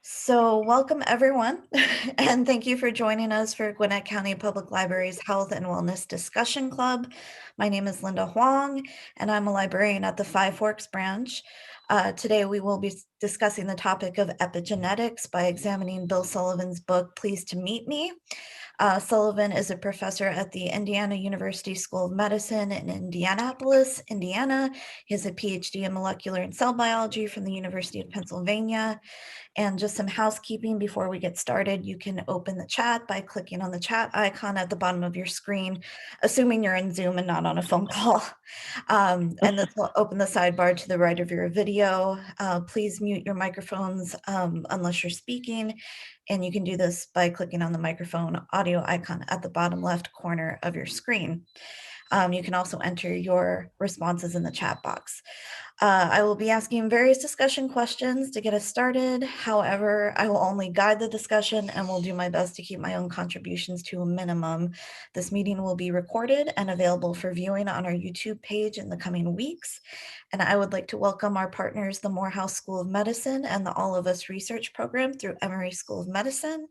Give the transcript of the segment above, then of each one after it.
So welcome everyone, and thank you for joining us for Gwinnett County Public Library's Health and Wellness Discussion Club. My name is Linda Huang, and I'm a librarian at the Five Forks branch. Today we will be discussing the topic of epigenetics by examining Bill Sullivan's book, Pleased to Meet Me. Sullivan is a professor at the Indiana University School of Medicine in Indianapolis, Indiana. He has a PhD in molecular and cell biology from the University of Pennsylvania. And just some housekeeping before we get started, you can open the chat by clicking on the chat icon at the bottom of your screen, assuming you're in Zoom and not on a phone call. And this will open the sidebar to the right of your video. Please mute your microphones unless you're speaking. And you can do this by clicking on the microphone audio icon at the bottom left corner of your screen. You can also enter your responses in the chat box. I will be asking various discussion questions to get us started. However, I will only guide the discussion and will do my best to keep my own contributions to a minimum. This meeting will be recorded and available for viewing on our YouTube page in the coming weeks. And I would like to welcome our partners, the Morehouse School of Medicine and the All of Us Research Program through Emory School of Medicine.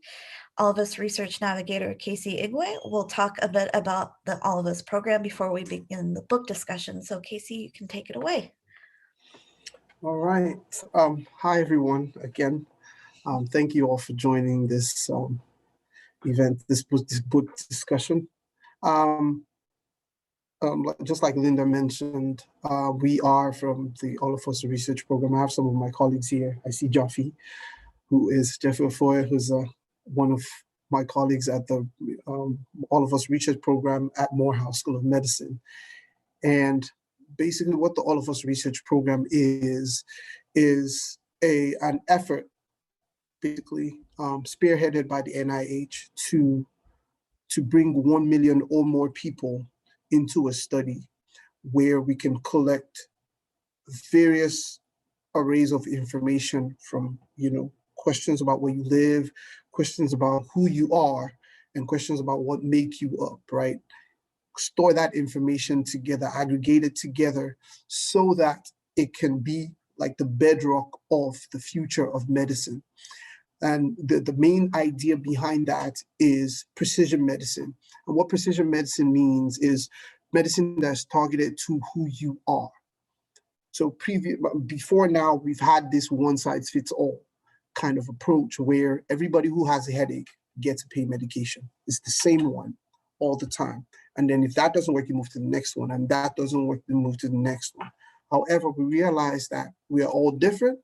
All of Us Research Navigator Casey Igwe will talk a bit about the All of Us program before we begin the book discussion. So Casey, you can take it away. All right. Hi, everyone. Again, thank you all for joining this event, this book discussion. Just like Linda mentioned, we are from the All of Us Research Program. I have some of my colleagues here. I see Jaffe, Jeffrey Ofoye, who's one of my colleagues at the All of Us Research Program at Morehouse School of Medicine. And basically what the All of Us Research Program is an effort, basically spearheaded by the NIH to bring 1 million or more people into a study where we can collect various arrays of information from, questions about where you live, questions about who you are, and questions about what make you up, right? Store that information together, aggregate it together so that it can be like the bedrock of the future of medicine. And the main idea behind that is precision medicine. And what precision medicine means is medicine that's targeted to who you are. So before now, we've had this one size fits all kind of approach where everybody who has a headache gets a pain medication. It's the same one all the time. And then if that doesn't work, you move to the next one. And that doesn't work, you move to the next one. However, we realize that we are all different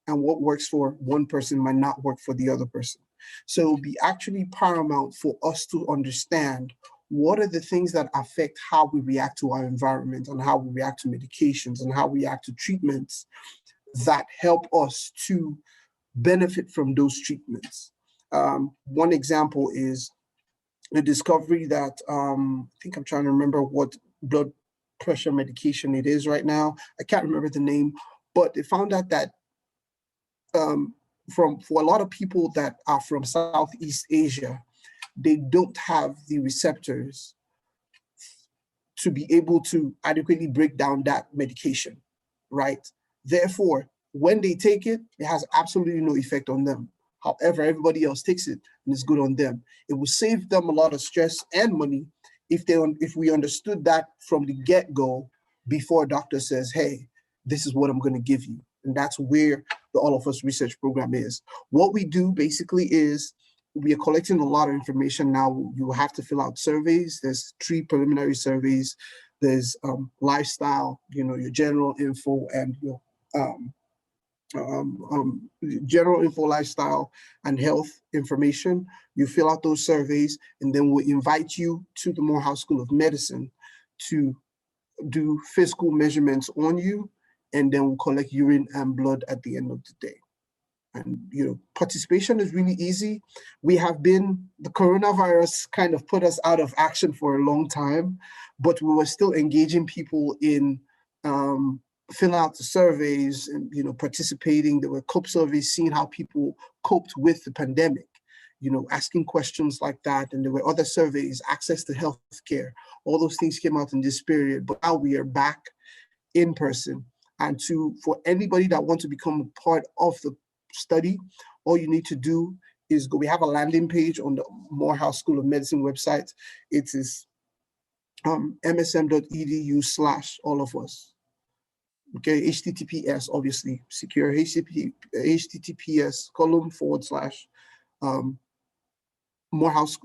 and what works for one person might not work for the other person. So it will be actually paramount for us to understand what are the things that affect how we react to our environment and how we react to medications and how we react to treatments that help us to benefit from those treatments. One example is the discovery that I think I'm trying to remember what blood pressure medication it is right now. I can't remember the name, but they found out that for a lot of people that are from Southeast Asia, they don't have the receptors to be able to adequately break down that medication, right? Therefore, when they take it, it has absolutely no effect on them. However, everybody else takes it and it's good on them. It will save them a lot of stress and money if we understood that from the get-go before a doctor says, hey, this is what I'm going to give you. And that's where the All of Us Research Program is. What we do basically is we are collecting a lot of information now. You have to fill out surveys. There's 3 preliminary surveys. There's lifestyle, your general info and your general info, lifestyle, and health information. You fill out those surveys, and then we'll invite you to the Morehouse School of Medicine to do physical measurements on you, and then we'll collect urine and blood at the end of the day. And participation is really easy. The coronavirus kind of put us out of action for a long time, but we were still engaging people in filling out the surveys and participating. There were cope surveys, seeing how people coped with the pandemic, asking questions like that. And there were other surveys, access to healthcare. All those things came out in this period, but now we are back in person. And for anybody that wants to become a part of the study, all you need to do is go. We have a landing page on the Morehouse School of Medicine website. It is msm.edu/all of us. Okay, HTTPS, obviously, secure HTTPS Morehouse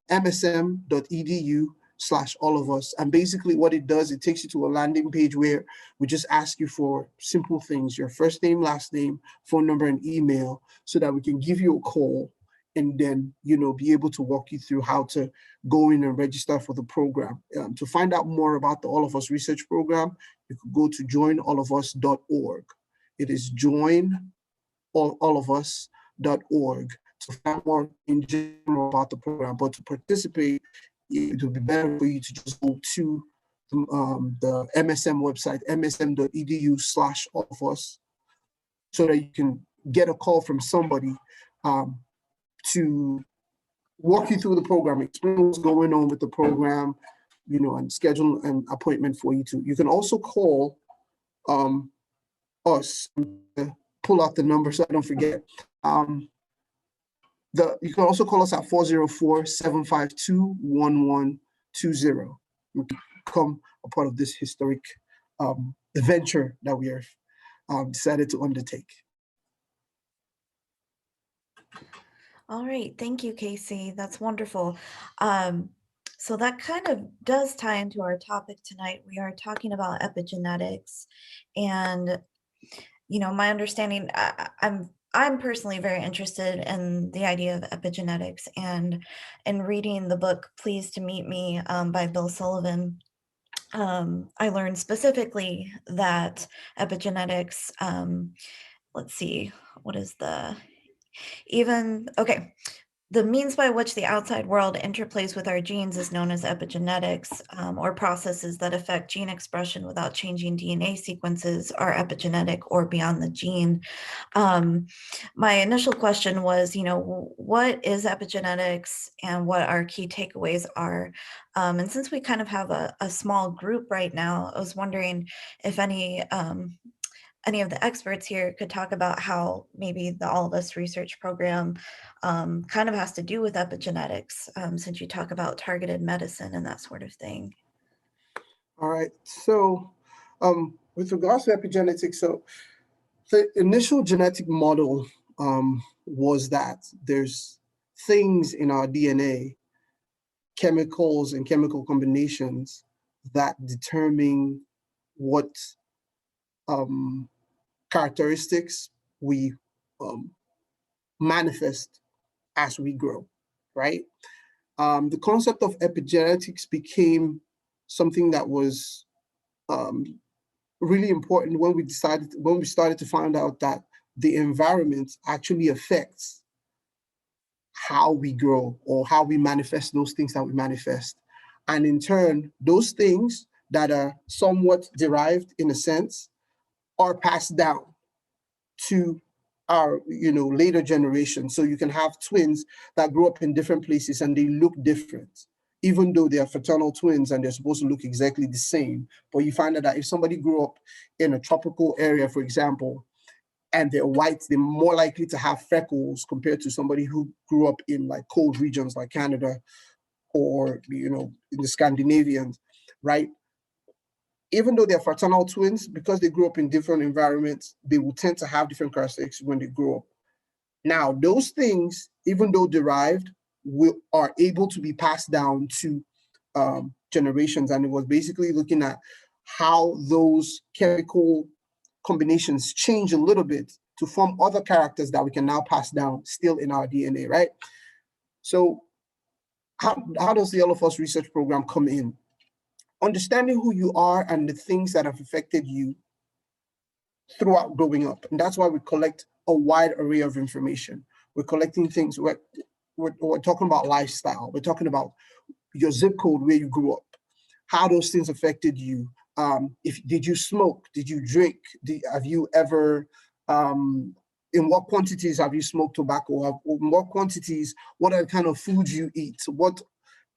msm.edu/all of us. And basically what it does, it takes you to a landing page where we just ask you for simple things, your first name, last name, phone number, and email, so that we can give you a call and then, be able to walk you through how to go in and register for the program. To find out more about the All of Us research program, you could go to joinallofus.org. It is joinallofus.org to find more in general about the program. But to participate, it would be better for you to just go to the MSM website, msm.edu/all-of-us, so that you can get a call from somebody to walk you through the program, explain what's going on with the program, and schedule an appointment for you to. You can also call us, pull out the number so I don't forget. You can also call us at 404-752-1120. You can become a part of this historic adventure that we have decided to undertake. All right, thank you, Casey. That's wonderful. So that kind of does tie into our topic tonight. We are talking about epigenetics, and my understanding. I'm personally very interested in the idea of epigenetics, and in reading the book "Pleased to Meet Me" by Bill Sullivan. I learned specifically that epigenetics. Let's see, what is the the means by which the outside world interplays with our genes is known as epigenetics, or processes that affect gene expression without changing DNA sequences are epigenetic or beyond the gene. My initial question was, what is epigenetics and what our key takeaways are? And since we kind of have a small group right now, I was wondering if any of the experts here could talk about how maybe the All of Us research program kind of has to do with epigenetics, since you talk about targeted medicine and that sort of thing. All right. So with regards to epigenetics, so the initial genetic model was that there's things in our DNA, chemicals and chemical combinations, that determine what characteristics we manifest as we grow, right? The concept of epigenetics became something that was really important when we started to find out that the environment actually affects how we grow or how we manifest those things that we manifest. And in turn, those things that are somewhat derived in a sense are passed down to our later generation. So you can have twins that grow up in different places and they look different, even though they are fraternal twins and they're supposed to look exactly the same. But you find out that if somebody grew up in a tropical area, for example, and they're white, they're more likely to have freckles compared to somebody who grew up in like cold regions like Canada or in the Scandinavians, right? Even though they're fraternal twins, because they grew up in different environments, they will tend to have different characteristics when they grow up. Now, those things, even though derived, are able to be passed down to generations. And it was basically looking at how those chemical combinations change a little bit to form other characters that we can now pass down still in our DNA, right? So how does the All of Us research program come in? Understanding who you are and the things that have affected you throughout growing up. And that's why we collect a wide array of information. We're collecting things, we're talking about lifestyle. We're talking about your zip code, where you grew up, how those things affected you. Did you smoke? Did you drink? Have you ever, in what quantities have you smoked tobacco? In what quantities, what are the kind of foods you eat? What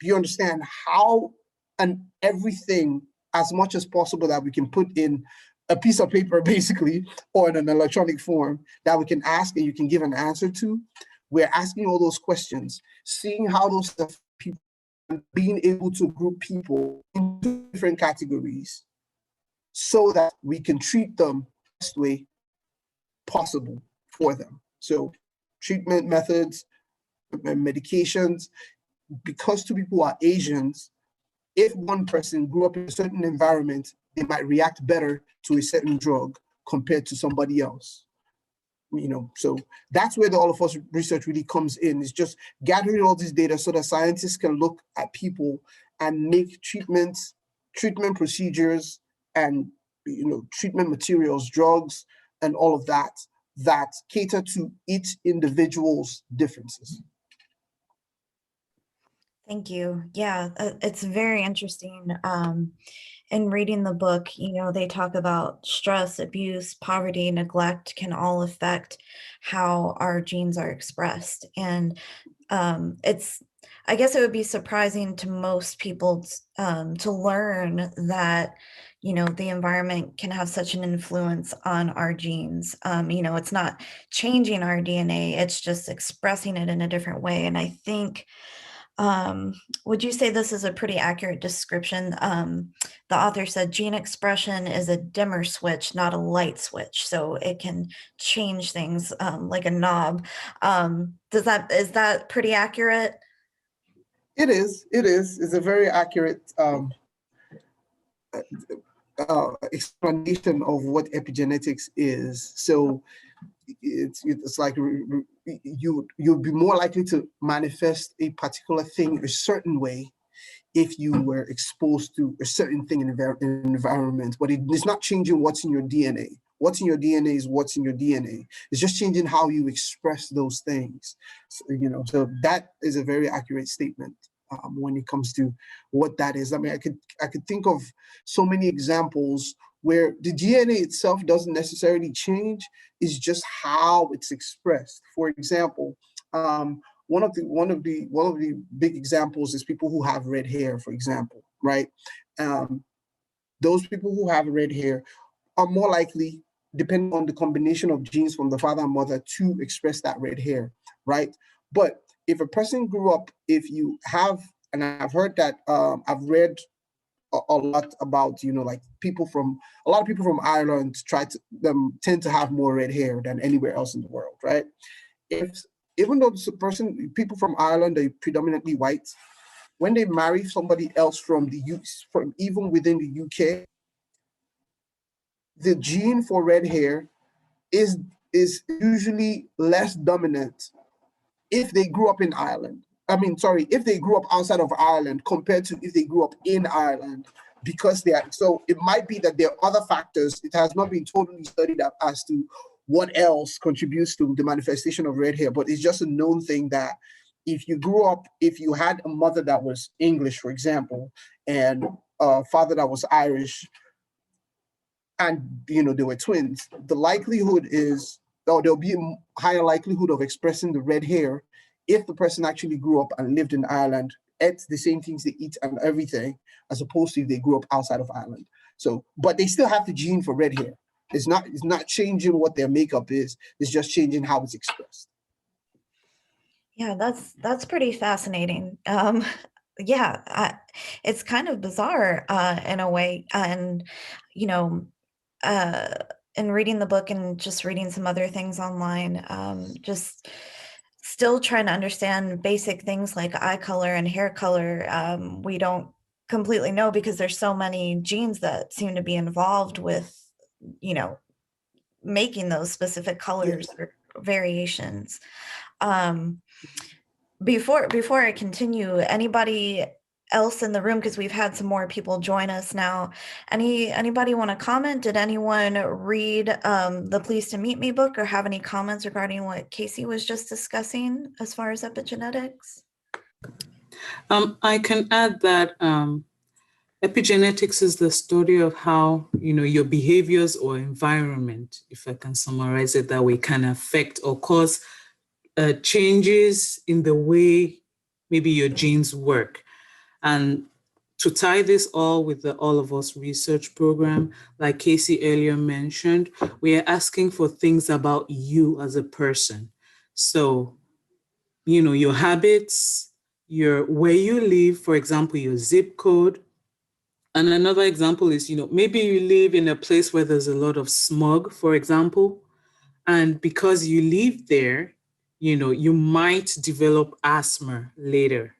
do you understand? How and everything as much as possible that we can put in a piece of paper basically, or in an electronic form that we can ask and you can give an answer to. We're asking all those questions, seeing how those people, being able to group people into different categories so that we can treat them the best way possible for them. So treatment methods, medications, because two people are Asians, if one person grew up in a certain environment, they might react better to a certain drug compared to somebody else. So that's where the all of us research really comes in. It's just gathering all this data so that scientists can look at people and make treatment procedures and treatment materials, drugs, and all of that cater to each individual's differences. Thank you. Yeah, it's very interesting. In reading the book, they talk about stress, abuse, poverty, neglect can all affect how our genes are expressed. And I guess it would be surprising to most people to learn that, the environment can have such an influence on our genes. It's not changing our DNA, it's just expressing it in a different way. And I think, would you say this is a pretty accurate description? The author said gene expression is a dimmer switch, not a light switch. So it can change things like a knob. Is that pretty accurate? It is. It's a very accurate explanation of what epigenetics is. So it's like you'd be more likely to manifest a particular thing a certain way if you were exposed to a certain thing in an environment, but it's not changing what's in your DNA. What's in your DNA is what's in your DNA. It's just changing how you express those things. So that is a very accurate statement when it comes to what that is. I mean, I could think of so many examples where the DNA itself doesn't necessarily change. It's just how it's expressed. For example, one of the big examples is people who have red hair, for example, right? Those people who have red hair are more likely, depending on the combination of genes from the father and mother, to express that red hair, right? But if a person grew up, and I've heard that, I've read a lot about, like a lot of people from Ireland tend to have more red hair than anywhere else in the world, right? Even though people from Ireland are predominantly white, when they marry somebody else from even within the UK, the gene for red hair is usually less dominant if they grew up in Ireland. If they grew up outside of Ireland compared to if they grew up in Ireland, because so it might be that there are other factors. It has not been totally studied up as to what else contributes to the manifestation of red hair, but it's just a known thing that if you had a mother that was English, for example, and a father that was Irish, and they were twins, the likelihood is, there'll be a higher likelihood of expressing the red hair if the person actually grew up and lived in Ireland, ate the same things they eat and everything, as opposed to if they grew up outside of Ireland. So, but they still have the gene for red hair. It's not changing what their makeup is. It's just changing how it's expressed. Yeah, that's pretty fascinating. Yeah, it's kind of bizarre in a way, and you know, uh, in reading the book and just reading some other things online, just still trying to understand basic things like eye color and hair color. We don't completely know because there's so many genes that seem to be involved with, you know, making those specific colors Yes. or variations. Um, before I continue, anybody else in the room, because we've had some more people join us now, anybody want to comment? Did anyone read the Pleased to Meet Me book or have any comments regarding what Casey was just discussing as far as epigenetics? I can add that epigenetics is the story of how, your behaviors or environment, if I can summarize it that way, can affect or cause changes in the way maybe your genes work. And to tie this all with the All of Us research program, like Casey earlier mentioned, we are asking for things about you as a person. So, your habits, where you live, for example, your zip code. And another example is, maybe you live in a place where there's a lot of smog, for example, and because you live there, you might develop asthma later.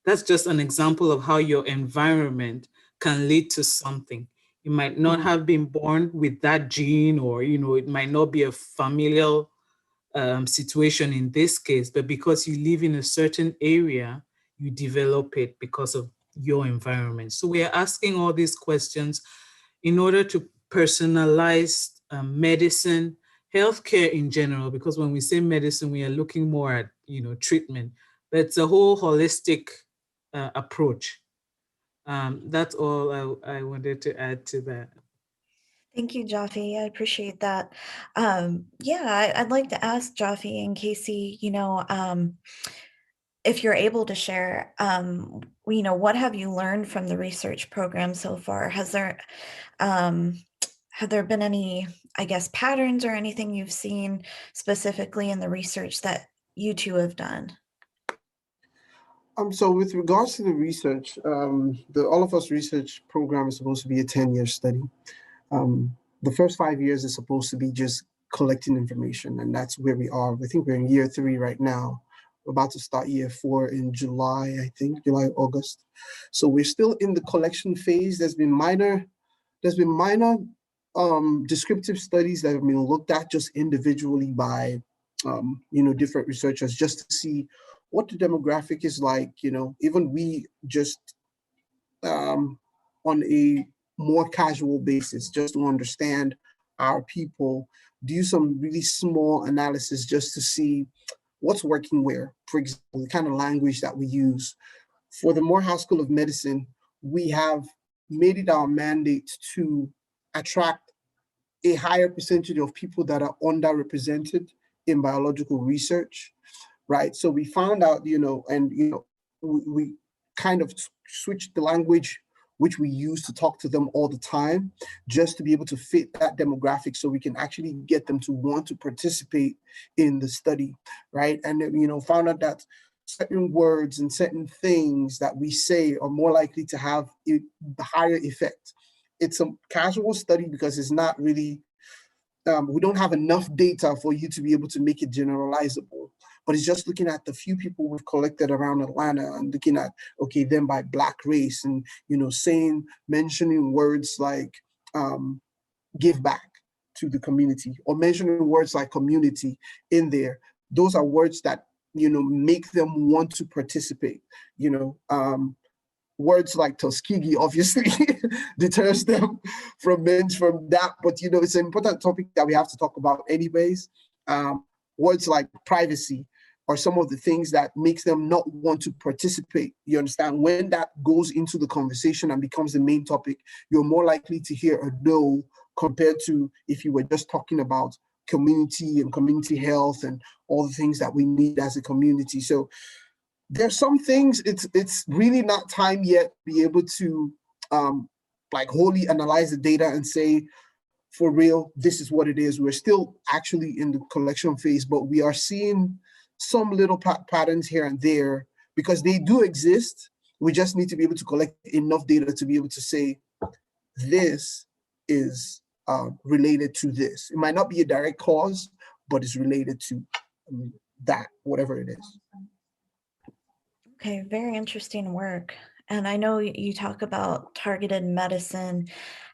That's just an example of how your environment can lead to something. You might not have been born with that gene, or, it might not be a familial situation in this case, but because you live in a certain area, you develop it because of your environment. So we are asking all these questions in order to personalize medicine, healthcare in general, because when we say medicine, we are looking more at, treatment, but it's a whole holistic approach. That's all I wanted to add to that. Thank you, Jaffe. I appreciate that. Yeah, I'd like to ask Jaffe and Casey, if you're able to share, what have you learned from the research program so far? Have there been any, I guess, patterns or anything you've seen specifically in the research that you two have done? So with regards to the research, the All of Us research program is supposed to be a 10-year study. The first 5 years is supposed to be just collecting information, and that's where we are. I think we're in year 3 right now. We're about to start year 4 in July, I think, July, August. So we're still in the collection phase. There's been minor descriptive studies that have been looked at just individually by different researchers, just to see what the demographic is like. Even we just on a more casual basis, just to understand our people, do some really small analysis just to see what's working where. For example, the kind of language that we use. For the Morehouse School of Medicine, we have made it our mandate to attract a higher percentage of people that are underrepresented in biological research, right? So we found out, we kind of switched the language which we use to talk to them all the time, just to be able to fit that demographic so we can actually get them to want to participate in the study, right? And, found out that certain words and certain things that we say are more likely to have the higher effect. It's a casual study because it's not really, we don't have enough data for you to be able to make it generalizable, but it's just looking at the few people we've collected around Atlanta and looking at, okay, them by Black race, and, mentioning words like give back to the community, or mentioning words like community in there. Those are words that, make them want to participate. Words like Tuskegee obviously deters them from that, but it's an important topic that we have to talk about anyways. Words like privacy are some of the things that makes them not want to participate. You understand? When that goes into the conversation and becomes the main topic, you're more likely to hear a no compared to if you were just talking about community and community health and all the things that we need as a community. So there's some things, it's really not time yet to be able to wholly analyze the data and say, for real, this is what it is. We're still actually in the collection phase, but we are seeing some little patterns here and there because they do exist. We just need to be able to collect enough data to be able to say, this is related to this. It might not be a direct cause, but it's related to that, whatever it is. Okay, very interesting work. And I know you talk about targeted medicine.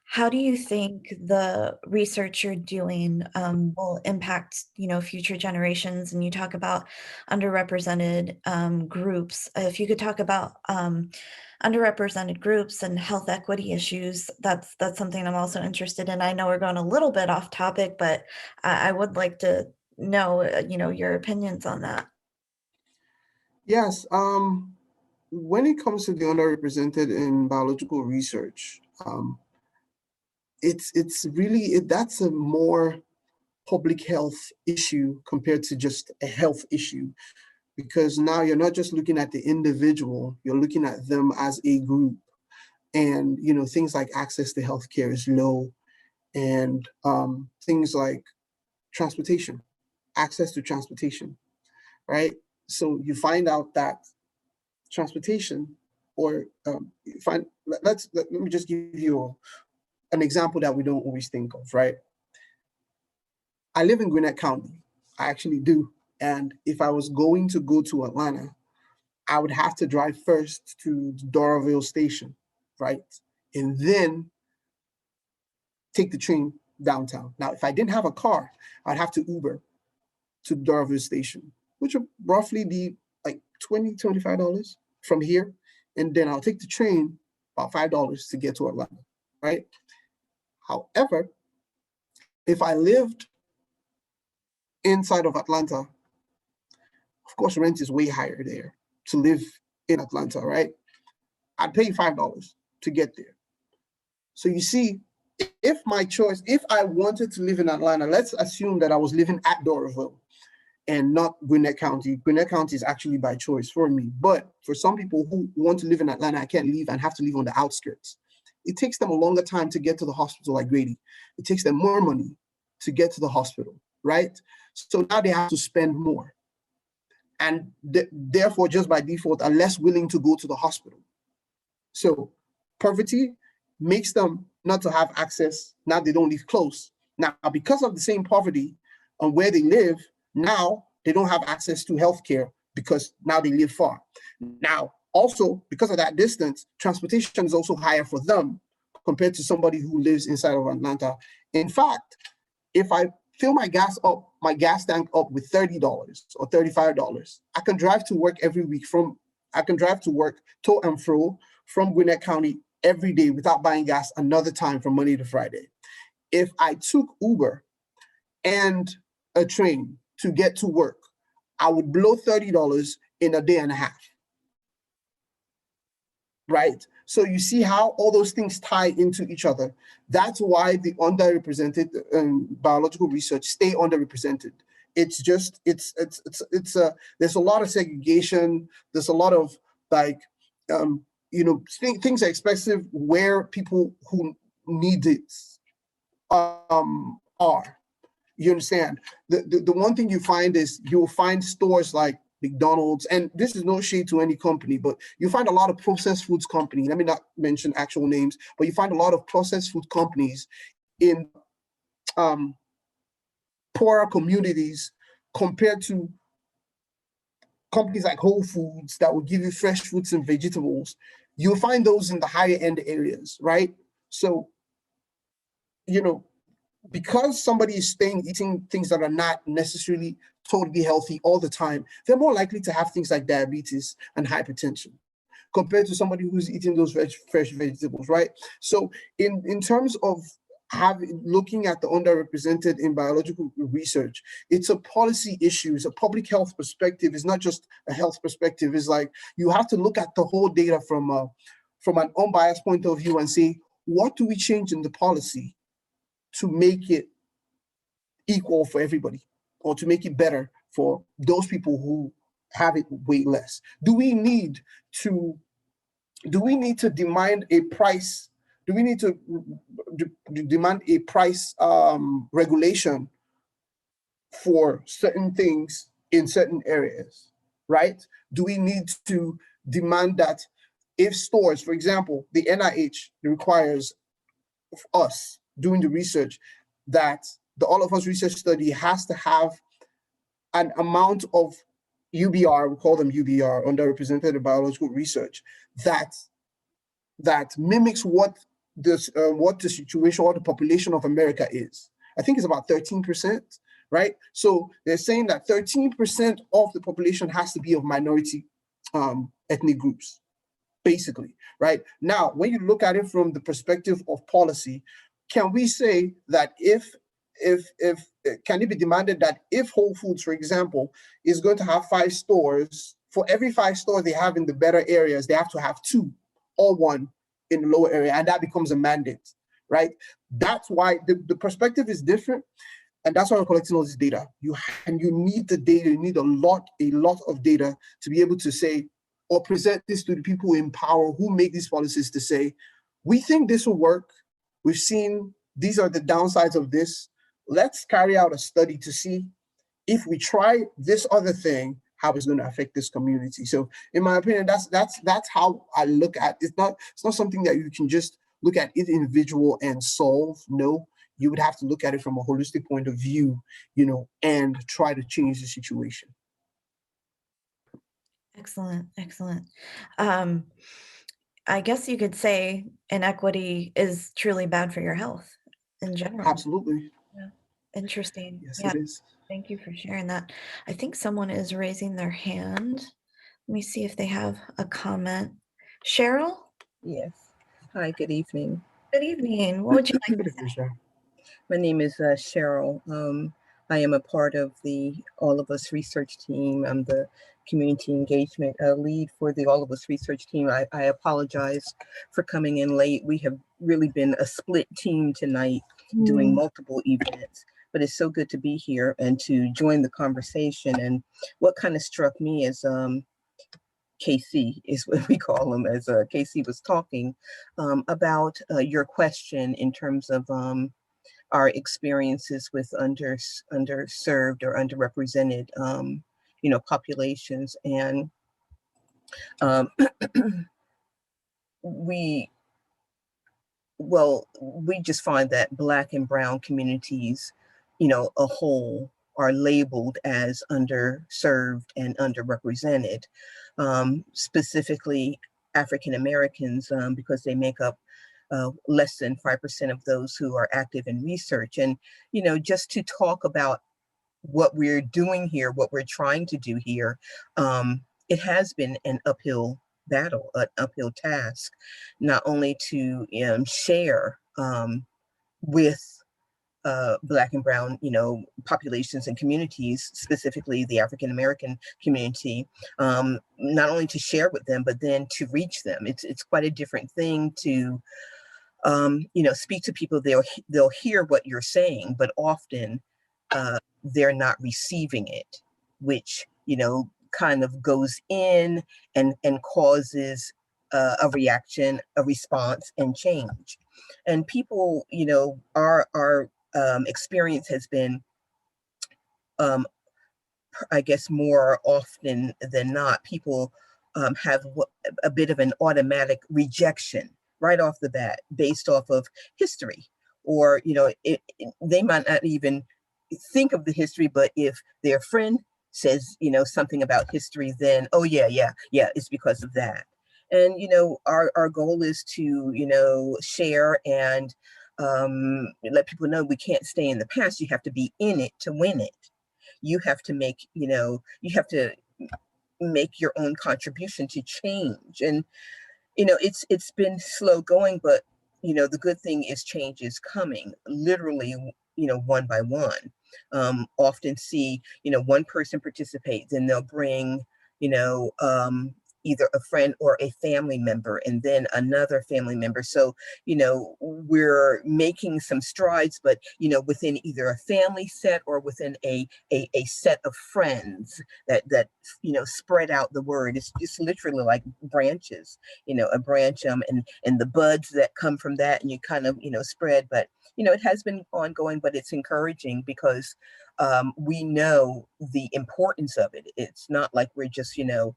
How do you think the research you're doing will impact, future generations? And you talk about underrepresented groups. If you could talk about underrepresented groups and health equity issues, that's something I'm also interested in. I know we're going a little bit off topic, but I would like to know, your opinions on that. Yes. When it comes to the underrepresented in biological research, it's really, that's a more public health issue compared to just a health issue, because now you're not just looking at the individual, you're looking at them as a group. and things like access to healthcare is low, and things like transportation, access to transportation, right? So you find out that transportation, or let me just give you an example that we don't always think of, right? I live in Gwinnett County. I actually do. And if I was going to go to Atlanta, I would have to drive first to Doraville Station, right? And then take the train downtown. Now, if I didn't have a car, I'd have to Uber to Doraville Station, which would roughly be like $20, $25 from here. And then I'll take the train, about $5 to get to Atlanta, right? However, if I lived inside of Atlanta, of course, rent is way higher there to live in Atlanta, right? I'd pay $5 to get there. So you see, if I wanted to live in Atlanta, let's assume that I was living at Doraville and not Gwinnett County. Gwinnett County is actually by choice for me. But for some people who want to live in Atlanta, I can't leave and have to live on the outskirts. It takes them a longer time to get to the hospital like Grady. It takes them more money to get to the hospital, right? So now they have to spend more. And therefore, just by default, are less willing to go to the hospital. So poverty makes them not to have access. Now they don't live close. Now, because of the same poverty on where they live, now they don't have access to healthcare because now they live far. Now, also, because of that distance, transportation is also higher for them compared to somebody who lives inside of Atlanta. In fact, if I fill my gas tank up with $30 or $35, I can drive to work every week I can drive to work to and fro from Gwinnett County every day without buying gas another time from Monday to Friday. If I took Uber and a train to get to work, I would blow $30 in a day and a half, right? So you see how all those things tie into each other. That's why the underrepresented biological research stay underrepresented. It's just, there's a lot of segregation. There's a lot of things are expensive where people who need it are. You understand? The one thing you find is you'll find stores like McDonald's, and this is no shade to any company, but you find a lot of processed foods companies. Let me not mention actual names, but you find a lot of processed food companies in poorer communities compared to companies like Whole Foods that will give you fresh fruits and vegetables. You'll find those in the higher end areas, right? So, because somebody is eating things that are not necessarily totally healthy all the time, they're more likely to have things like diabetes and hypertension compared to somebody who's eating those fresh vegetables, right? So in terms of looking at the underrepresented in biological research, it's a policy issue, it's a public health perspective. It's not just a health perspective. It's like you have to look at the whole data from an unbiased point of view and say, what do we change in the policy to make it equal for everybody, or to make it better for those people who have it way less? Do we need to demand a price? Do we need to demand a price regulation for certain things in certain areas, right? Do we need to demand that if stores, for example, the NIH requires of us doing the research that the All of Us research study has to have an amount of UBR, we call them UBR, underrepresented biological research, that mimics what the situation or the population of America is. I think it's about 13%, right? So they're saying that 13% of the population has to be of minority ethnic groups, basically, right? Now, when you look at it from the perspective of policy, can we say that can it be demanded that if Whole Foods, for example, is going to have 5 stores, for every 5 stores they have in the better areas, they have to have 2 or 1 in the lower area, and that becomes a mandate, right? That's why the perspective is different, and that's why we're collecting all this data. You need the data. You need a lot of data to be able to say or present this to the people in power who make these policies to say, we think this will work. We've seen these are the downsides of this. Let's carry out a study to see if we try this other thing, how it's going to affect this community. So in my opinion, that's how I look at it. It's not something that you can just look at it individual and solve. No, you would have to look at it from a holistic point of view, and try to change the situation. Excellent, excellent. I guess you could say inequity is truly bad for your health in general. Absolutely. Yeah. Interesting. Yes, Yeah. it is. Thank you for sharing that. I think someone is raising their hand. Let me see if they have a comment. Cheryl? Yes. Hi, good evening. Good evening. What would you like to say? My name is Cheryl. I am a part of the All of Us research team. I'm the community engagement lead for the All of Us research team. I apologize for coming in late. We have really been a split team tonight doing multiple events, but it's so good to be here and to join the conversation. And what kind of struck me is KC is what we call him, as KC was talking about your question in terms of our experiences with underserved or underrepresented, populations. And we just find that Black and Brown communities, a whole, are labeled as underserved and underrepresented, specifically African Americans, because they make up less than 5% of those who are active in research. And, just to talk about what we're doing here, what we're trying to do here, it has been an uphill battle, an uphill task, not only to share with Black and Brown, populations and communities, specifically the African American community, not only to share with them, but then to reach them. It's quite a different thing to, speak to people. They'll hear what you're saying, but often they're not receiving it, which, kind of goes in and causes a reaction, a response, and change. And people, our experience has been, I guess more often than not, people have a bit of an automatic rejection right off the bat based off of history, or, they might not even think of the history, but if their friend says, something about history, then, oh yeah, it's because of that. And, our goal is to, share and let people know we can't stay in the past. You have to be in it to win it. You have to make, make your own contribution to change. And, it's been slow going, but, the good thing is change is coming, literally, one by one. Often see, one person participate, then they'll bring, either a friend or a family member, and then another family member. So, we're making some strides, but, within either a family set or within a set of friends that, spread out the word. It's just literally like branches, a branch, and the buds that come from that, and you kind of, spread. But, it has been ongoing, but it's encouraging because we know the importance of it. It's not like we're just, I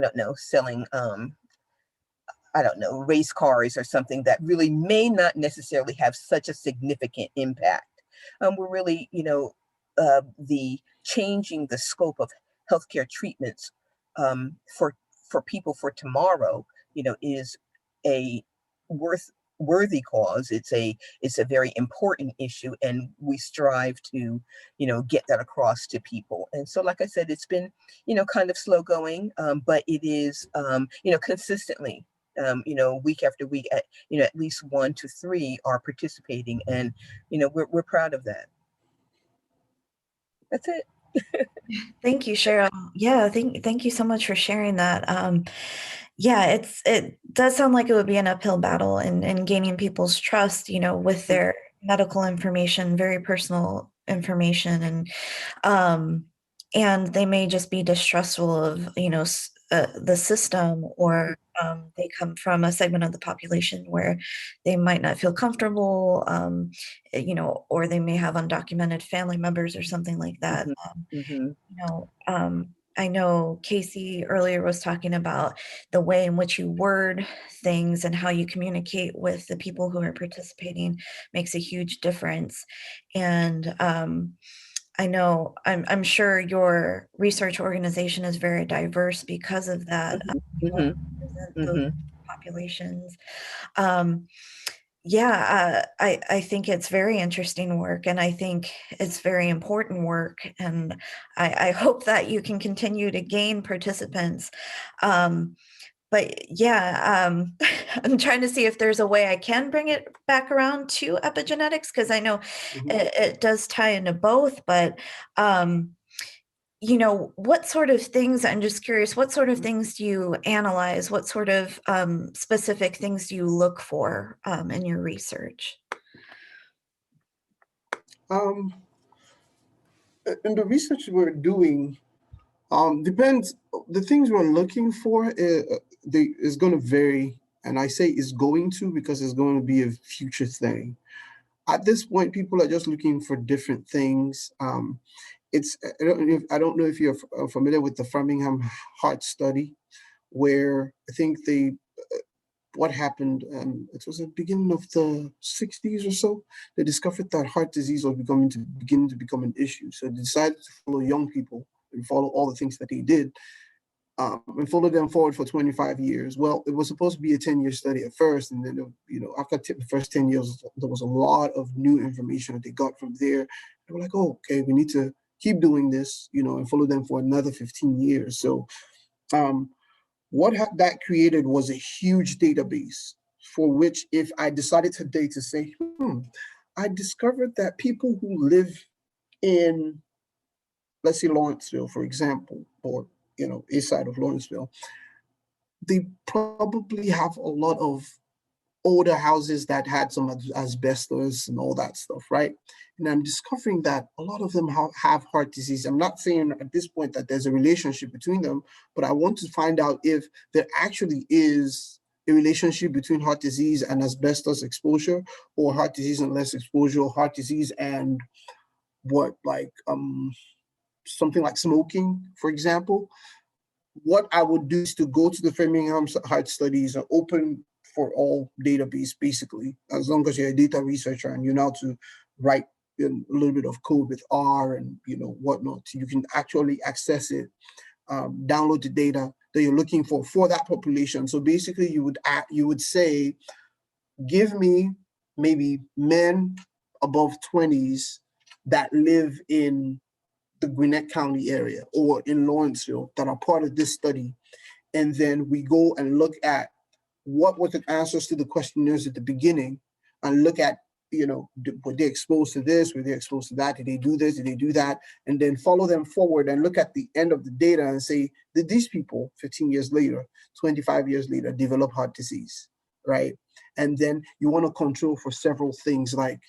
don't know, selling, I don't know, race cars or something that really may not necessarily have such a significant impact. We're really, the changing the scope of healthcare treatments for people for tomorrow, is a worthy cause. It's a very important issue, and we strive to, get that across to people. And so, like I said, it's been, kind of slow going, but it is, consistently, week after week, at least 1 to 3 are participating, and, we're proud of that. That's it. Thank you, Cheryl. Yeah, thank you so much for sharing that. Yeah, it does sound like it would be an uphill battle in gaining people's trust, with their medical information, very personal information, and they may just be distrustful of, the system, or they come from a segment of the population where they might not feel comfortable, or they may have undocumented family members or something like that. I know Casey earlier was talking about the way in which you word things and how you communicate with the people who are participating makes a huge difference. And I know, I'm sure your research organization is very diverse because of that. You want to represent those populations. I think it's very interesting work, and I think it's very important work, and I hope that you can continue to gain participants. I'm trying to see if there's a way I can bring it back around to epigenetics, because I know it does tie into both, but what sort of things, I'm just curious, what sort of things do you analyze? What sort of specific things do you look for in your research? In the research we're doing, depends, the things we're looking for is going to vary. And I say is going to because it's going to be a future thing. At this point, people are just looking for different things. I don't know if you're familiar with the Framingham Heart Study, where I think what happened, it was at the beginning of the 60s or so, they discovered that heart disease was beginning to become an issue. So they decided to follow young people and follow all the things that they did, and follow them forward for 25 years. Well, it was supposed to be a 10-year study at first, and then after the first 10 years, there was a lot of new information that they got from there. They were like, oh, okay, we need to keep doing this, and follow them for another 15 years. So what that created was a huge database for which, if I decided today to say, I discovered that people who live in, let's say, Lawrenceville, for example, or east side of Lawrenceville, they probably have a lot of older houses that had some asbestos and all that stuff, right? And I'm discovering that a lot of them have heart disease. I'm not saying at this point that there's a relationship between them, but I want to find out if there actually is a relationship between heart disease and asbestos exposure, or heart disease and less exposure, or heart disease and something like smoking, for example. What I would do is to go to the Framingham Heart Studies and open for all database, basically, as long as you're a data researcher and you know how to write a little bit of code with R and whatnot. You can actually access it, download the data that you're looking for that population. So basically, you would say, give me maybe men above 20s that live in the Gwinnett County area or in Lawrenceville that are part of this study. And then we go and look at what were the answers to the questionnaires at the beginning, and look at, were they exposed to this? Were they exposed to that? Did they do this? Did they do that? And then follow them forward and look at the end of the data and say, did these people 15 years later, 25 years later, develop heart disease, right? And then you want to control for several things like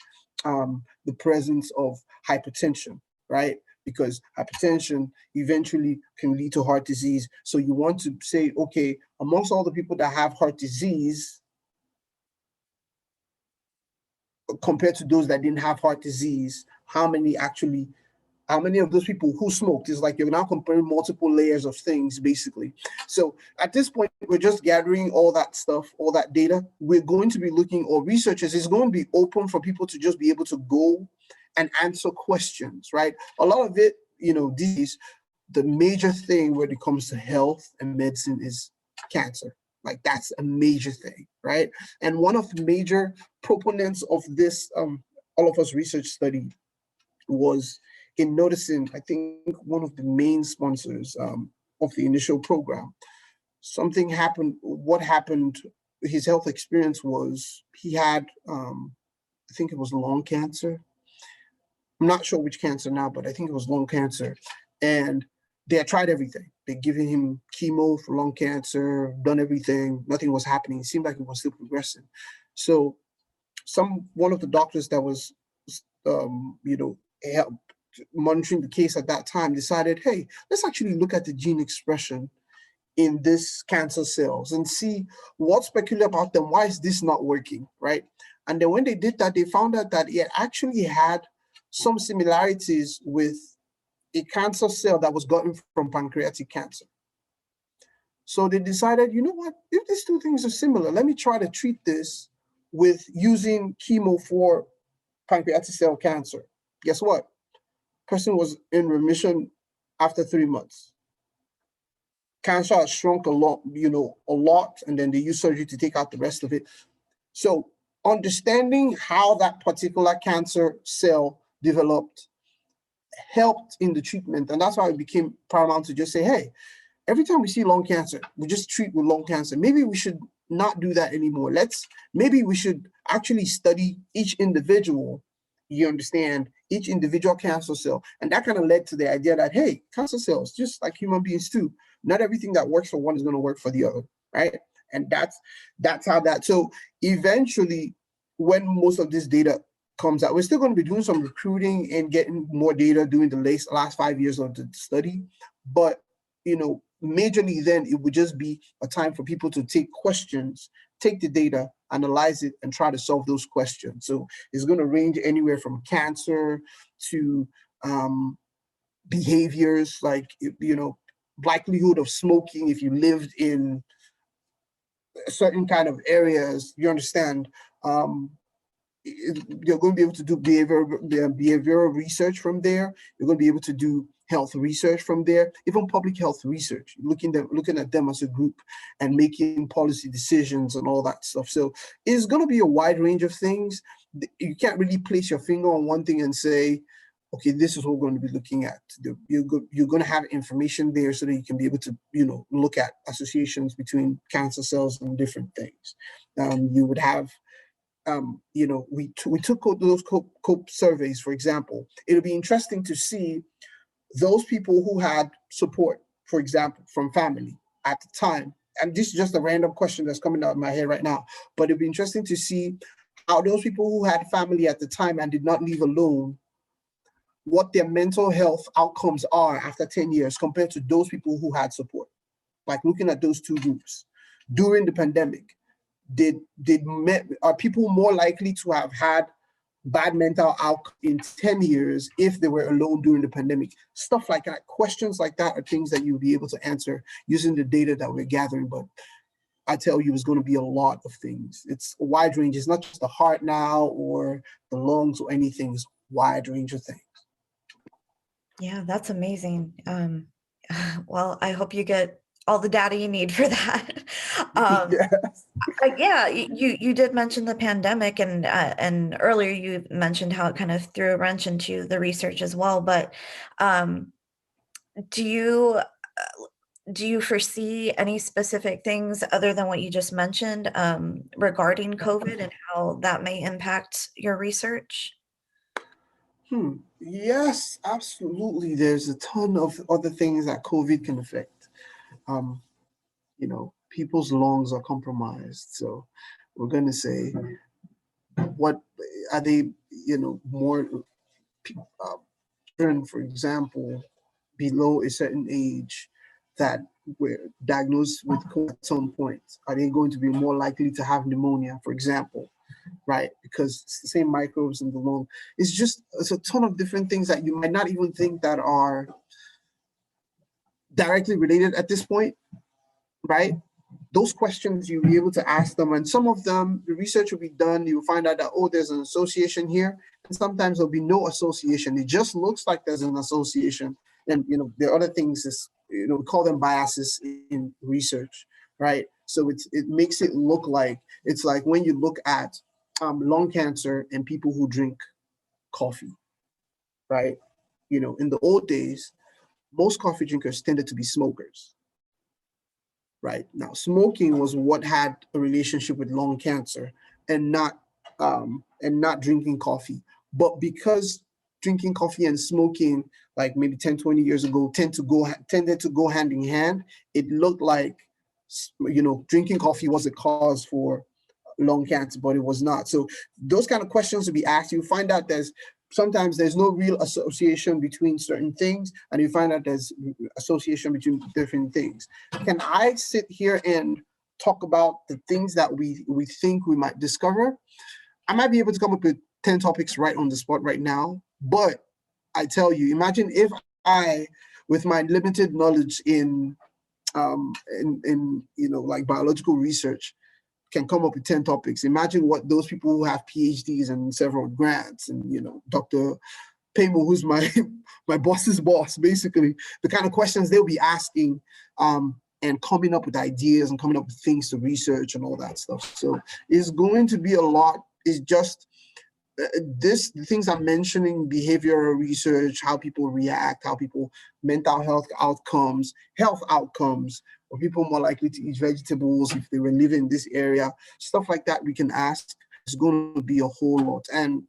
the presence of hypertension, right? Because hypertension eventually can lead to heart disease. So you want to say, okay, amongst all the people that have heart disease, compared to those that didn't have heart disease, how many of those people who smoked? Is like you're now comparing multiple layers of things, basically. So at this point, we're just gathering all that stuff, all that data. We're going to be looking, or researchers is going to be open for people to just be able to go and answer questions, right? A lot of it, the major thing when it comes to health and medicine is cancer. Like that's a major thing, right? And one of the major proponents of this All of Us research study was in noticing, I think one of the main sponsors of the initial program, something happened. What happened, his health experience was he had, I think it was lung cancer. I'm not sure which cancer now, but I think it was lung cancer. And they had tried everything. They'd given him chemo for lung cancer, done everything. Nothing was happening. It seemed like it was still progressing. So one of the doctors that was, monitoring the case at that time decided, hey, let's actually look at the gene expression in this cancer cells and see what's peculiar about them. Why is this not working, right? And then when they did that, they found out that it actually had some similarities with a cancer cell that was gotten from pancreatic cancer. So they decided, you know what, if these two things are similar, let me try to treat this with using chemo for pancreatic cell cancer. Guess what? Person was in remission after 3 months. Cancer has shrunk a lot, and then they use surgery to take out the rest of it. So understanding how that particular cancer cell developed helped in the treatment. And that's why it became paramount to just say, hey, every time we see lung cancer, we just treat with lung cancer. Maybe we should not do that anymore. Maybe we should actually study each individual, you understand, each individual cancer cell. And that kind of led to the idea that, hey, cancer cells, just like human beings too, not everything that works for one is going to work for the other, right? And that's how that, so eventually, when most of this data comes out, we're still going to be doing some recruiting and getting more data during the last 5 years of the study. But, majorly then it would just be a time for people to take questions, take the data, analyze it, and try to solve those questions. So it's going to range anywhere from cancer to behaviors like, likelihood of smoking if you lived in certain kind of areas, you understand. You're going to be able to do behavioral research from there. You're going to be able to do health research from there, even public health research, looking at them as a group and making policy decisions and all that stuff. So it's going to be a wide range of things. You can't really place your finger on one thing and say, okay, this is what we're going to be looking at. You're going to have information there so that you can be able to, look at associations between cancer cells and different things. You would have, we took those COPE surveys, for example. It'll be interesting to see those people who had support, for example, from family at the time. And this is just a random question that's coming out of my head right now, but it'll be interesting to see how those people who had family at the time and did not leave alone, what their mental health outcomes are after 10 years compared to those people who had support. Like looking at those two groups during the pandemic, are people more likely to have had bad mental outcome in 10 years if they were alone during the pandemic? Stuff like that, questions like that are things that you'll be able to answer using the data that we're gathering. But I tell you, it's going to be a lot of things. It's a wide range. It's not just the heart now or the lungs or anything. It's a wide range of things. Yeah, that's amazing. Well, I hope you get all the data you need for that. Yes. Yeah, you did mention the pandemic, and earlier you mentioned how it kind of threw a wrench into the research as well. But do you foresee any specific things other than what you just mentioned regarding COVID and how that may impact your research? Yes, absolutely. There's a ton of other things that COVID can affect. People's lungs are compromised. So we're going to say, what are they, more children, for example, below a certain age that were diagnosed with COVID at some point? Are they going to be more likely to have pneumonia, for example? Right, because it's the same microbes in the lung. It's a ton of different things that you might not even think that are directly related at this point, right? Those questions you'll be able to ask them, and some of them, the research will be done, you'll find out that, oh, there's an association here, and sometimes there'll be no association. It just looks like there's an association. And, there are other things, we call them biases in research, right? So it makes it look like, it's like when you look at lung cancer and people who drink coffee, right? In the old days, most coffee drinkers tended to be smokers. Right now, smoking was what had a relationship with lung cancer, and not drinking coffee. But because drinking coffee and smoking, like maybe 10, 20 years ago, tended to go hand in hand, it looked like, drinking coffee was a cause for lung cancer, but it was not. So those kind of questions will be asked. You find out there's sometimes there's no real association between certain things, and you find out there's association between different things. Can I sit here and talk about the things that we think we might discover? I might be able to come up with 10 topics right on the spot right now, but I tell you, imagine if I, with my limited knowledge in like biological research, can come up with 10 topics. Imagine what those people who have PhDs and several grants, and Dr. Paymo, who's my my boss's boss, basically, the kind of questions they'll be asking, and coming up with ideas and coming up with things to research and all that stuff. So it's going to be a lot. It's just the things I'm mentioning: behavioral research, how people react, how people mental health outcomes, or people more likely to eat vegetables if they were living in this area, stuff like that we can ask. It's going to be a whole lot. And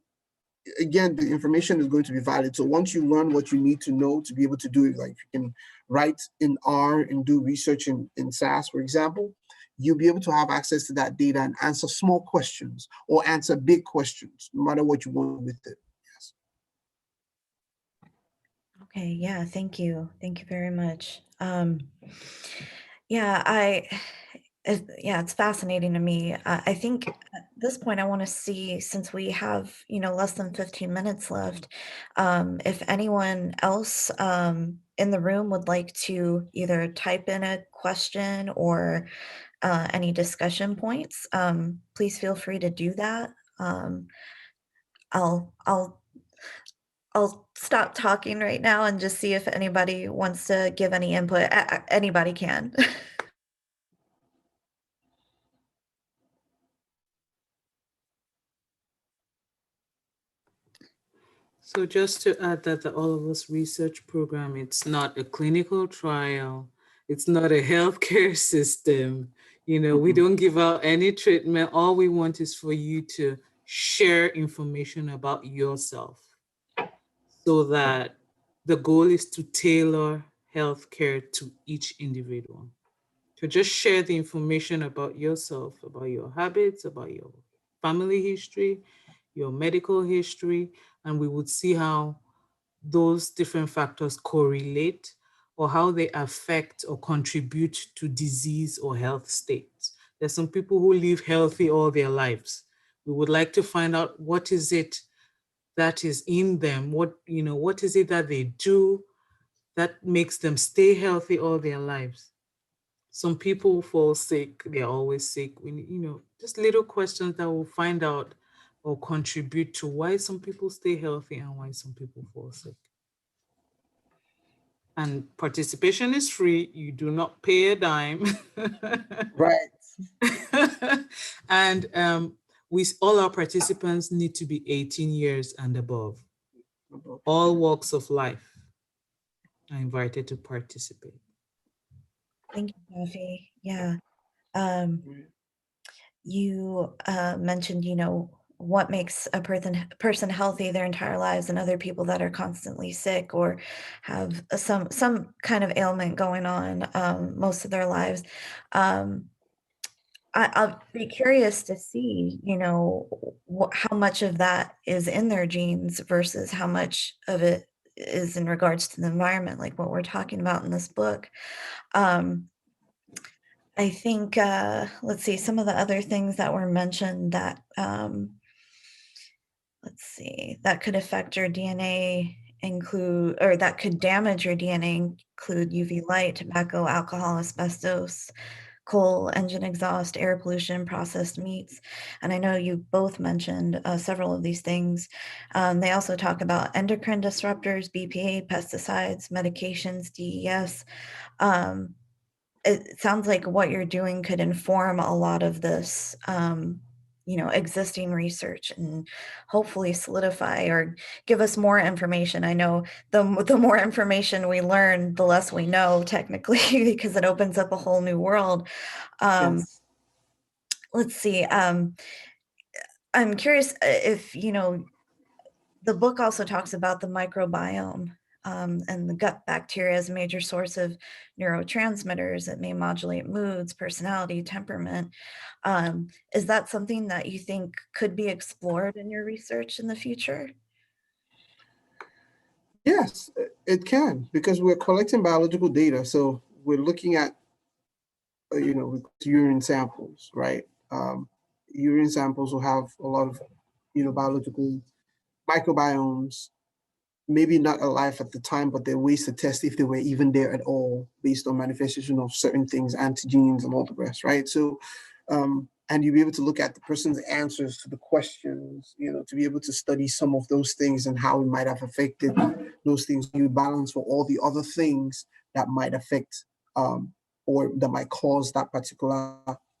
again, the information is going to be valid. So once you learn what you need to know to be able to do it, like you can write in R and do research in SAS, for example, you'll be able to have access to that data and answer small questions or answer big questions, no matter what you want with it. Yes. Okay, yeah, thank you. Thank you very much. Yeah, it's fascinating to me. I think at this point, I want to see, since we have, less than 15 minutes left, if anyone else in the room would like to either type in a question or any discussion points, please feel free to do that. I'll stop talking right now and just see if anybody wants to give any input. Anybody can. So just to add that the All of Us research program, it's not a clinical trial. It's not a healthcare system. We don't give out any treatment. All we want is for you to share information about yourself, so that the goal is to tailor healthcare to each individual. To just share the information about yourself, about your habits, about your family history, your medical history, and we would see how those different factors correlate or how they affect or contribute to disease or health states. There's some people who live healthy all their lives. We would like to find out what is it that is in them, what is it that they do that makes them stay healthy all their lives. Some people fall sick, they're always sick. Just little questions that will find out or contribute to why some people stay healthy and why some people fall sick. And participation is free. You do not pay a dime. Right. And all our participants need to be 18 years and above. All walks of life are invited to participate. Thank you, Buffy. Yeah. You mentioned, what makes a person healthy their entire lives, and other people that are constantly sick or have some kind of ailment going on most of their lives. I'll be curious to see, how much of that is in their genes versus how much of it is in regards to the environment, like what we're talking about in this book. I think, let's see, some of the other things that were mentioned that, that could affect your DNA or that could damage your DNA include UV light, tobacco, alcohol, asbestos, coal, engine exhaust, air pollution, processed meats. And I know you both mentioned several of these things. They also talk about endocrine disruptors, BPA, pesticides, medications, DES. It sounds like what you're doing could inform a lot of this, existing research, and hopefully solidify or give us more information. I know the more information we learn, the less we know technically, because it opens up a whole new world. Yes. Let's see. I'm curious if, the book also talks about the microbiome. And the gut bacteria is a major source of neurotransmitters that may modulate moods, personality, temperament. Is that something that you think could be explored in your research in the future? Yes, it can, because we're collecting biological data. So we're looking at, urine samples, right? Urine samples will have a lot of, biological microbiomes, maybe not alive at the time, but there are ways to test if they were even there at all based on manifestation of certain things, antigens and all the rest, right? So, and you'll be able to look at the person's answers to the questions, to be able to study some of those things and how it might have affected those things. You balance for all the other things that might affect or that might cause that particular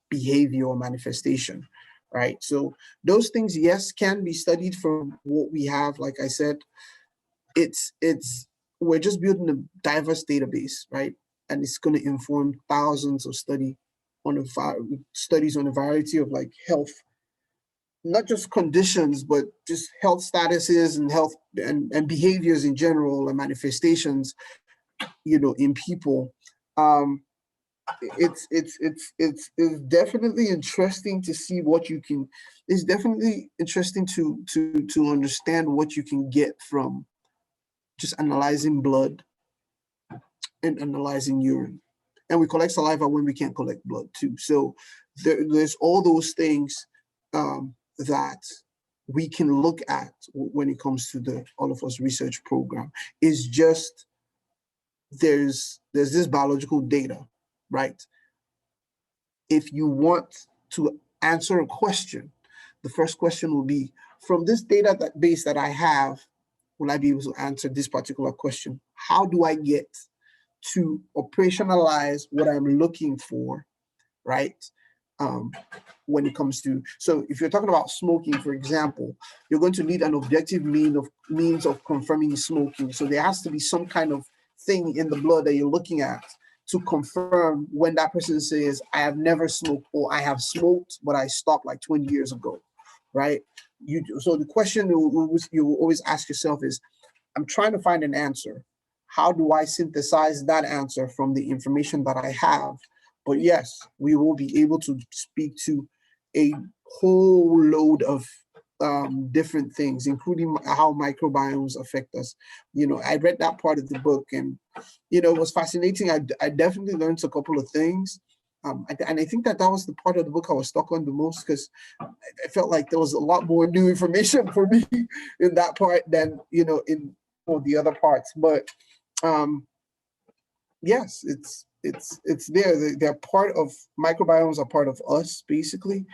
behavior or manifestation, right? So those things, yes, can be studied from what we have. Like I said, it's we're just building a diverse database, right? And it's going to inform thousands of studies on a variety of like health, not just conditions, but just health statuses and health and behaviors in general and manifestations, in people. It's definitely interesting to see what you can. It's definitely interesting to understand what you can get from just analyzing blood and analyzing urine. And we collect saliva when we can't collect blood too. So there's all those things that we can look at when it comes to the All of Us research program. Is just there's this biological data, right? If you want to answer a question, the first question will be, from this database that I have, will I be able to answer this particular question? How do I get to operationalize what I'm looking for, right? When it comes to, so if you're talking about smoking, for example, you're going to need an objective means of confirming smoking. So there has to be some kind of thing in the blood that you're looking at to confirm when that person says, I have never smoked, or I have smoked, but I stopped like 20 years ago, right? So the question you will always ask yourself is, I'm trying to find an answer. How do I synthesize that answer from the information that I have? But yes, we will be able to speak to a whole load of different things, including how microbiomes affect us. I read that part of the book, and it was fascinating. I definitely learned a couple of things. And I think that was the part of the book I was stuck on the most, because I felt like there was a lot more new information for me in that part than in all the other parts. But yes, it's there. They're part of, microbiomes are part of us, basically.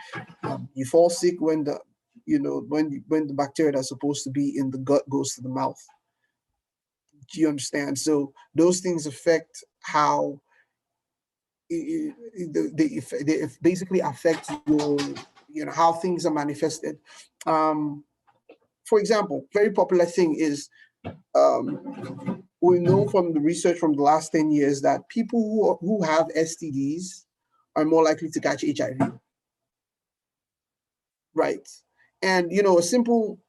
You fall sick when the when the bacteria that's supposed to be in the gut goes to the mouth. Do you understand? So those things affect how they basically affect your, how things are manifested. For example, very popular thing is, we know from the research from the last 10 years that people who have STDs are more likely to catch HIV. Right. And, a simple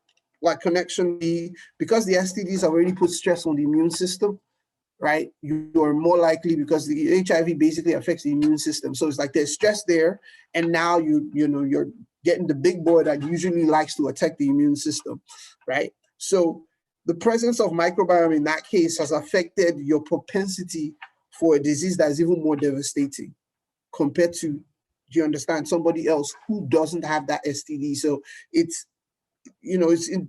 like connection, because the STDs already put stress on the immune system, right? You are more likely, because the HIV basically affects the immune system. So it's like there's stress there, and now you're getting the big boy that usually likes to attack the immune system, right? So the presence of microbiome in that case has affected your propensity for a disease that is even more devastating compared to, do you understand, somebody else who doesn't have that STD. So it's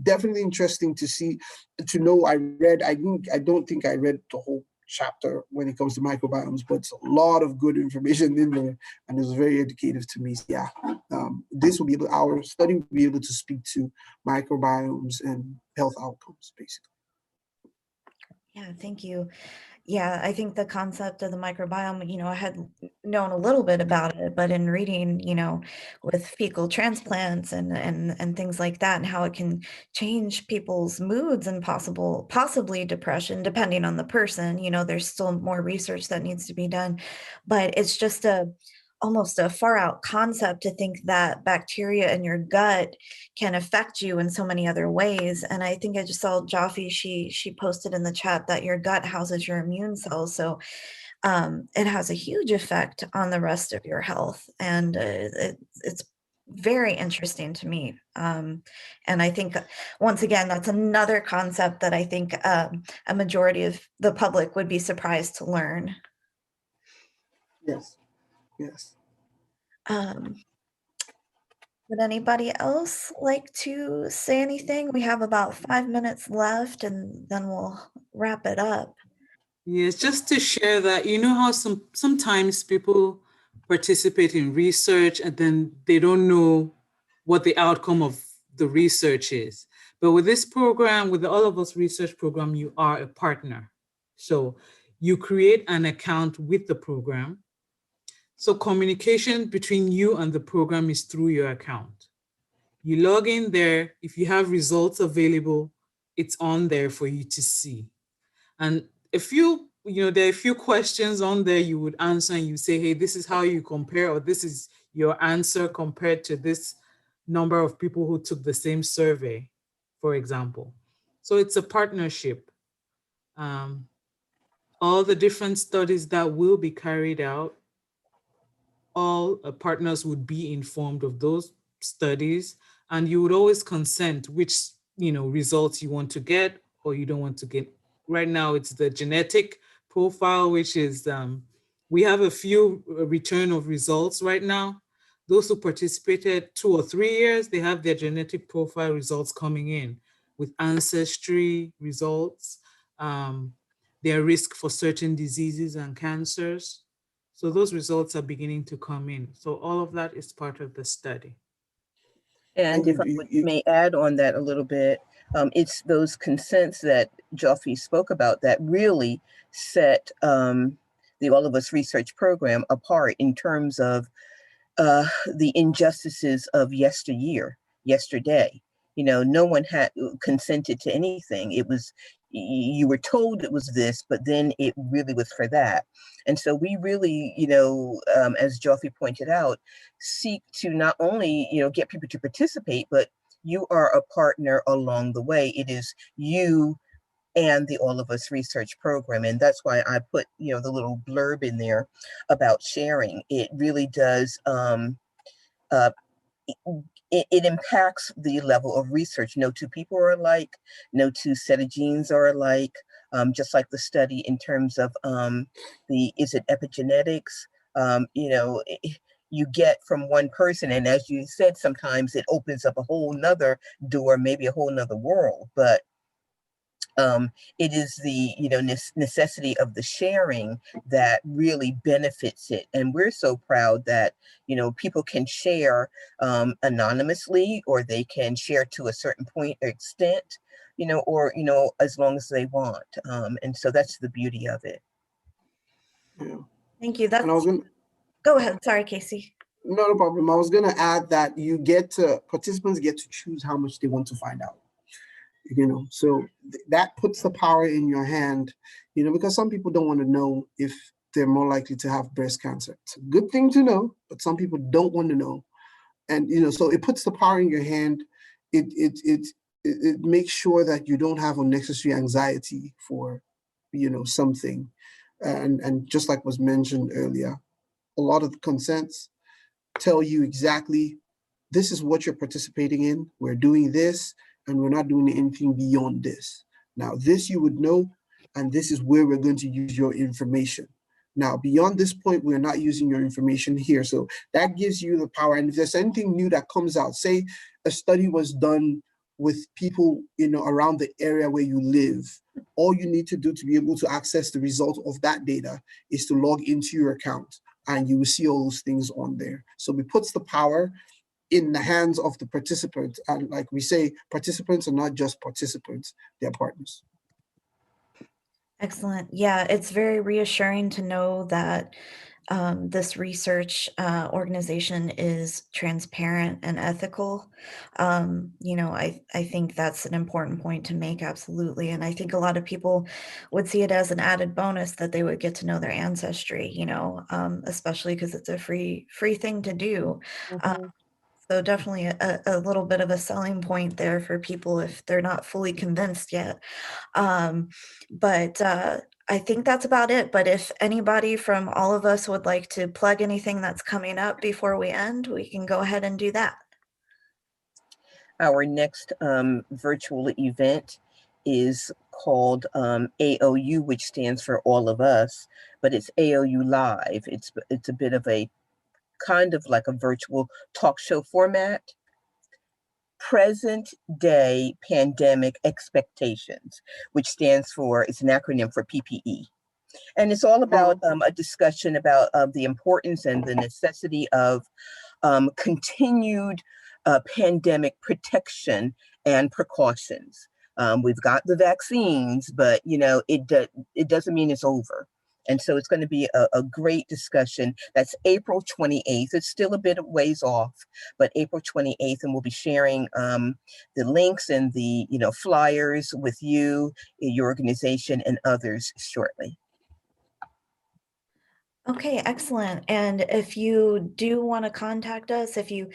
definitely interesting to know. I don't think I read the whole chapter when it comes to microbiomes, but it's a lot of good information in there, and it was very educative to me. So yeah, our study will be able to speak to microbiomes and health outcomes, basically. Yeah, thank you. Yeah, I think the concept of the microbiome, I had known a little bit about it, but in reading, with fecal transplants and things like that, and how it can change people's moods and possibly depression, depending on the person, there's still more research that needs to be done, but it's just almost a far out concept to think that bacteria in your gut can affect you in so many other ways. And I think I just saw Jaffe, she posted in the chat that your gut houses your immune cells. So it has a huge effect on the rest of your health. And it's very interesting to me. And I think, once again, that's another concept that I think a majority of the public would be surprised to learn. Yes, yes. Would anybody else like to say anything? We have about 5 minutes left, and then we'll wrap it up. Yes, just to share that, you know how sometimes people participate in research and then they don't know what the outcome of the research is. But with this program, with the All of Us research program, you are a partner. So you create an account with the program. So communication between you and the program is through your account. You log in there. If you have results available, it's on there for you to see. And there are a few questions on there you would answer, and you say, hey, this is how you compare, or this is your answer compared to this number of people who took the same survey, for example. So it's a partnership. All the different studies that will be carried out, all partners would be informed of those studies, and you would always consent which results you want to get or you don't want to get. Right now it's the genetic profile, which is we have a few return of results right now. Those who participated 2 or 3 years, they have their genetic profile results coming in with ancestry results, their risk for certain diseases and cancers. So those results are beginning to come in. So all of that is part of the study. And if I may add on that a little bit, it's those consents that Joffrey spoke about that really set the All of Us research program apart in terms of the injustices of yesterday. No one had consented to anything. It was, you were told it was this, but then it really was for that. And so we really, as Joffrey pointed out, seek to not only, get people to participate, but you are a partner along the way. It is you and the All of Us research program. And that's why I put, the little blurb in there about sharing. It really does, it impacts the level of research. No two people are alike, no two set of genes are alike, just like the study in terms of is it epigenetics? You get from one person, and as you said, sometimes it opens up a whole nother door, maybe a whole nother world. But it is the necessity of the sharing that really benefits it. And we're so proud that people can share anonymously, or they can share to a certain point or extent, or as long as they want. And so that's the beauty of it. Yeah. Thank you. And I was gonna Go ahead. Sorry, Casey. no problem. I was gonna add that participants get to choose how much they want to find out. So that puts the power in your hand, because some people don't want to know if they're more likely to have breast cancer. It's a good thing to know, but some people don't want to know. And, so it puts the power in your hand. It makes sure that you don't have unnecessary anxiety for, something. And just like was mentioned earlier, a lot of the consents tell you exactly, this is what you're participating in. We're doing this, and we're not doing anything beyond this. Now, this you would know, and this is where we're going to use your information. Now, beyond this point, we're not using your information here. So that gives you the power. And if there's anything new that comes out, say a study was done with people, around the area where you live, all you need to do to be able to access the result of that data is to log into your account, and you will see all those things on there. So it puts the power in the hands of the participants. And like we say, participants are not just participants, they're partners. Excellent. Yeah, it's very reassuring to know that this research organization is transparent and ethical. I think that's an important point to make, absolutely. And I think a lot of people would see it as an added bonus that they would get to know their ancestry, especially because it's a free thing to do. So definitely a little bit of a selling point there for people if they're not fully convinced yet. But I think that's about it. But if anybody from all of us would like to plug anything that's coming up before we end, we can go ahead and do that. Our next virtual event is called AOU, which stands for All of Us, but it's AOU Live. It's a bit of a kind of like a virtual talk show format. Present Day Pandemic Expectations, which stands for, it's an acronym for PPE. And it's all about a discussion about the importance and the necessity of continued pandemic protection and precautions. We've got the vaccines, but it doesn't mean it's over. And so it's going to be a great discussion. That's April 28th. It's still a bit of ways off, but April 28th, and we'll be sharing the links and the flyers with you, your organization, and others shortly. Okay, excellent. And if you do want to contact us, if you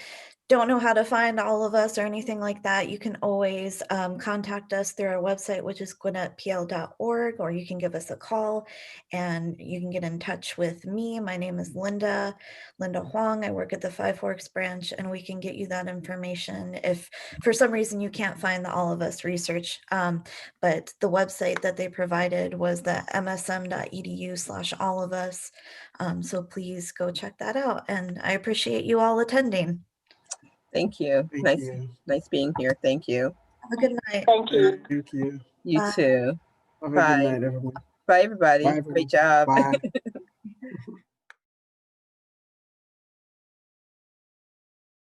don't know how to find all of us or anything like that, you can always contact us through our website, which is gwinnettpl.org, or you can give us a call and you can get in touch with me. My name is Linda Huang. I work at the Five Forks branch, and we can get you that information if for some reason you can't find the All of Us research. But the website that they provided was the msm.edu/allofus. So please go check that out. And I appreciate you all attending. Thank you. Nice being here. Thank you. Have a good night. Thank you. You Bye. too. Have a Bye. good night, everyone. Bye, everybody. Bye, everyone. Great job. Bye.